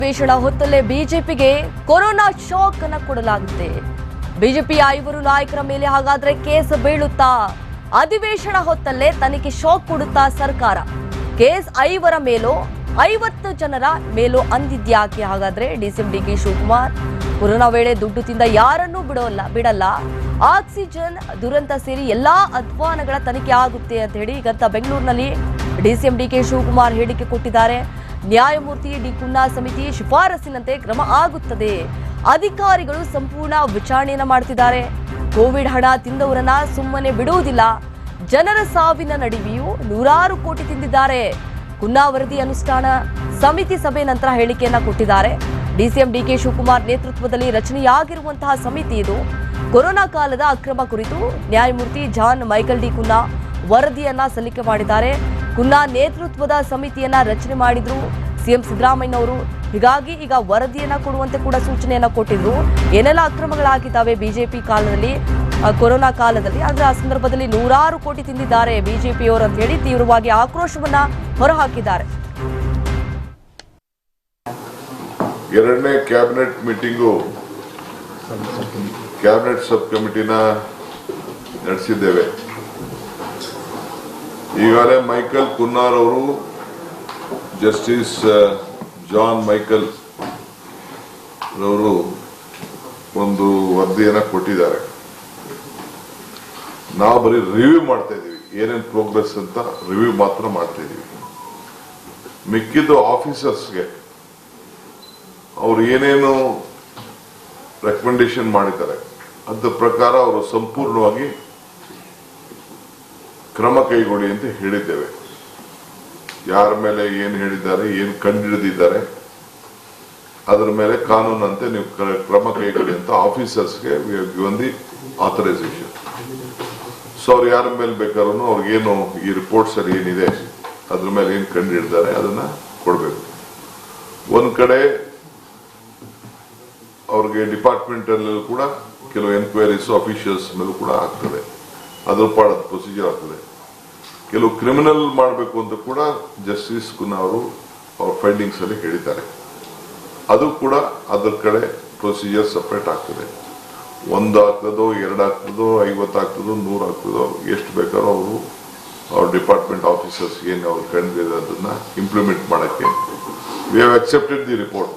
ಅಧಿವೇಶನ ಹೊತ್ತಲ್ಲೇ ಬಿಜೆಪಿಗೆ corona shock ಅನ್ನು ಕೊಡಲಾಗುತ್ತೆ. ಬಿಜೆಪಿಯ 5 ನಾಯಕರ ಮೇಲೆ ಹಾಗಾದ್ರೆ ಕೇಸ್ ಬೀಳುತ್ತಾ? ಅಧಿವೇಶನ ಹೊತ್ತಲ್ಲೇ ತನಿಖೆ ಶಾಕ್ ಕೊಡುತ್ತಾ ಸರ್ಕಾರ? ಕೇಸ್ 5 ಮೇಲೋ 50 ಜನರ ಮೇಲೋ ಅಂದಿದ್ಯಾಕೆ? ಹಾಗಾದ್ರೆ ಡಿಸಿಎಂ ಡಿಕೆ ಶಿವಕುಮಾರ್ ಕೊರೋನಾ ವೇಳೆ ದುಡ್ಡು ತಿಂದ ಯಾರನ್ನೂ ಬಿಡಲ್ಲ, ಆಕ್ಸಿಜನ್ ದುರಂತ ಸೇರಿ ಎಲ್ಲಾ ಅಧ್ವಾನಗಳ ತನಿಖೆ ಆಗುತ್ತೆ ಅಂತ ಹೇಳಿ ಈಗಂತ ಬೆಂಗಳೂರಿನಲ್ಲಿ ಡಿಸಿಎಂ ಡಿಕೆ ಶಿವಕುಮಾರ್ ಹೇಳಿಕೆ ಕೊಟ್ಟಿದ್ದಾರೆ. ನ್ಯಾಯಮೂರ್ತಿ ಡಿ ಕುನ್ನಾ ಸಮಿತಿ ಶಿಫಾರಸಿನಂತೆ ಕ್ರಮ ಆಗುತ್ತದೆ. ಅಧಿಕಾರಿಗಳು ಸಂಪೂರ್ಣ ವಿಚಾರಣೆಯನ್ನ ಮಾಡ್ತಿದ್ದಾರೆ. ಕೋವಿಡ್ ಹಣ ತಿಂದವರನ್ನ ಸುಮ್ಮನೆ ಬಿಡುವುದಿಲ್ಲ. ಜನರ ಸಾವಿನ ನಡುವೆಯೂ 100 ಕೋಟಿ ತಿಂದಿದ್ದಾರೆ. ಕುನ್ನಾ ವರದಿ ಅನುಷ್ಠಾನ ಸಮಿತಿ ಸಭೆ ನಂತರ ಹೇಳಿಕೆಯನ್ನ ಕೊಟ್ಟಿದ್ದಾರೆ. ಡಿಸಿಎಂ ಡಿಕೆ ಶಿವಕುಮಾರ್ ನೇತೃತ್ವದಲ್ಲಿ ರಚನೆಯಾಗಿರುವಂತಹ ಸಮಿತಿ ಇದು. ಕೊರೋನಾ ಕಾಲದ ಅಕ್ರಮ ಕುರಿತು ನ್ಯಾಯಮೂರ್ತಿ ಜಾನ್ ಮೈಕಲ್ ಡಿ ಕುನ್ನಾ ವರದಿಯನ್ನ ಸಲ್ಲಿಕೆ ಮಾಡಿದ್ದಾರೆ. ಕುನ್ನಾ ನೇತೃತ್ವದ ಸಮಿತಿಯನ್ನ ರಚನೆ ಮಾಡಿದ್ರು ಸಿಎಂ ಸಿದ್ದರಾಮಯ್ಯನವರು. ಹೀಗಾಗಿ ಈಗ ವರದಿಯನ್ನ ಕೊಡುವಂತೆ ಕೂಡ ಸೂಚನೆಯನ್ನ ಕೊಟ್ಟಿದ್ರು. ಏನೆಲ್ಲ ಅಕ್ರಮಗಳಾಗಿದ್ದಾವೆ ಬಿಜೆಪಿ ಕಾಲದಲ್ಲಿ, ಕೊರೋನಾ ಕಾಲದಲ್ಲಿ, ಅಂದ್ರೆ ಆ ಸಂದರ್ಭದಲ್ಲಿ 100 ಕೋಟಿ ತಿಂದಿದ್ದಾರೆ ಬಿಜೆಪಿಯವರು ಅಂತ ಹೇಳಿ ತೀವ್ರವಾಗಿ ಆಕ್ರೋಶವನ್ನ ಹೊರಹಾಕಿದ್ದಾರೆ. ಎರಡನೇ ಕ್ಯಾಬಿನೆಟ್ ಮೀಟಿಂಗು ಕ್ಯಾಬಿನೆಟ್ ಸಬ್ ಕಮಿಟಿನ ನಡೆಸಿದ್ದೇವೆ. ಈಗಾಗಲೇ ಮೈಕಲ್ ಕುನ್ನಾರ್ ಅವರು ಜಸ್ಟಿಸ್ ಜಾನ್ ಮೈಕಲ್ ರವರು ಒಂದು ವರದಿಯನ್ನ ಕೊಟ್ಟಿದ್ದಾರೆ. ನಾವು ಬರೀ ರಿವ್ಯೂ ಮಾಡ್ತಾ ಇದೀವಿ, ಏನೇನು ಪ್ರೋಗ್ರೆಸ್ ಅಂತ ರಿವ್ಯೂ ಮಾತ್ರ ಮಾಡ್ತಾ ಇದೀವಿ. ಮಿಕ್ಕಿದ್ದು ಆಫೀಸರ್ಸ್ಗೆ ಅವರು ಏನೇನು ರೆಕಮೆಂಡೇಶನ್ ಮಾಡಿದ್ದಾರೆ ಅದ್ರ ಪ್ರಕಾರ ಅವರು ಸಂಪೂರ್ಣವಾಗಿ ಕ್ರಮ ಕೈಗೊಳ್ಳಿ ಅಂತ ಹೇಳಿದ್ದೇವೆ. ಯಾರ ಮೇಲೆ ಏನು ಹೇಳಿದ್ದಾರೆ, ಏನು ಕಂಡುಹಿಡಿದಿದ್ದಾರೆ, ಅದರ ಮೇಲೆ ಕಾನೂನಂತೆ ನೀವು ಕ್ರಮ ಕೈಗೊಳ್ಳಿ ಅಂತ ಆಫೀಸರ್ಸ್ಗೆ ಗಿವನ್ ದಿ ಆಥರೈಸೇಷನ್. ಸೊ ಅವ್ರು ಯಾರ ಮೇಲೆ ಬೇಕಾದ್ರೂ ಅವ್ರಿಗೇನು ಈ ರಿಪೋರ್ಟ್ಸ್ ಅಲ್ಲಿ ಏನಿದೆ ಅದ್ರ ಮೇಲೆ ಏನು ಕಂಡುಹಿಡಿದಾರೆ ಅದನ್ನ ಕೊಡಬೇಕು. ಒಂದ್ ಕಡೆ ಅವ್ರಿಗೆ ಡಿಪಾರ್ಟ್ಮೆಂಟ್ ಅಲ್ಲಿ ಕೂಡ ಕೆಲವು ಎನ್ಕ್ವೈರೀಸ್ ಅಫಿಷಿಯಲ್ಸ್ ಮೇಲೂ ಕೂಡ ಆಗ್ತದೆ, ಅದ್ರ ಪಾಡದ ಪ್ರೊಸೀಜರ್ ಆಗ್ತದೆ. ಕೆಲವು ಕ್ರಿಮಿನಲ್ ಮಾಡಬೇಕು ಅಂತ ಕೂಡ ಜಸ್ಟಿಸ್ ಕುನ್ನಾ ಅವರು ಅವ್ರ ಫೈಂಡಿಂಗ್ಸ್ ಅಲ್ಲಿ ಹೇಳಿದ್ದಾರೆ. ಅದು ಕೂಡ ಅದರ ಕಡೆ ಪ್ರೊಸೀಜರ್ ಸಪರೇಟ್ ಆಗ್ತದೆ. 1 ಆಗ್ತದೋ 2 ಆಗ್ತದೋ 50 ಆಗ್ತದೋ 100 ಆಗ್ತದೋ ಎಷ್ಟು ಬೇಕಾದ್ರೂ ಅವರು ಅವ್ರ ಡಿಪಾರ್ಟ್ಮೆಂಟ್ ಆಫೀಸರ್ಸ್ ಏನು ಅವ್ರು ಕಂಡಿರೋದನ್ನ ಇಂಪ್ಲಿಮೆಂಟ್ ಮಾಡಕ್ಕೆ we have accepted the report.